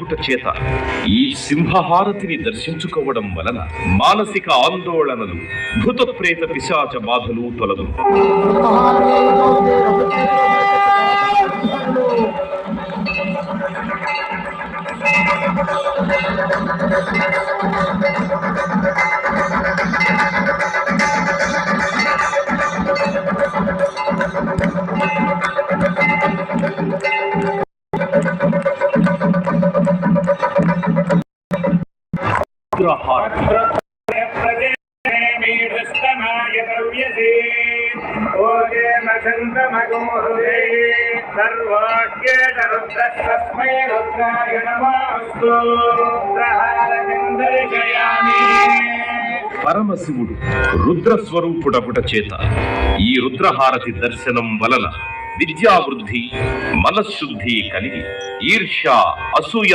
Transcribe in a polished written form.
అగుట చేత ఈ సింహహారతిని దర్శించుకోవడం వలన మానసిక ఆందోళనలు, భూత ప్రేత పిశాచ బాధలు తొలగు. పరమశివుడు రుద్రస్వరూపుడగుట చేత ఈ రుద్రహారతి దర్శనం వలన విద్యావృద్ధి, మనశ్శుద్ధి కలిగి ఈర్ష్య, అసూయ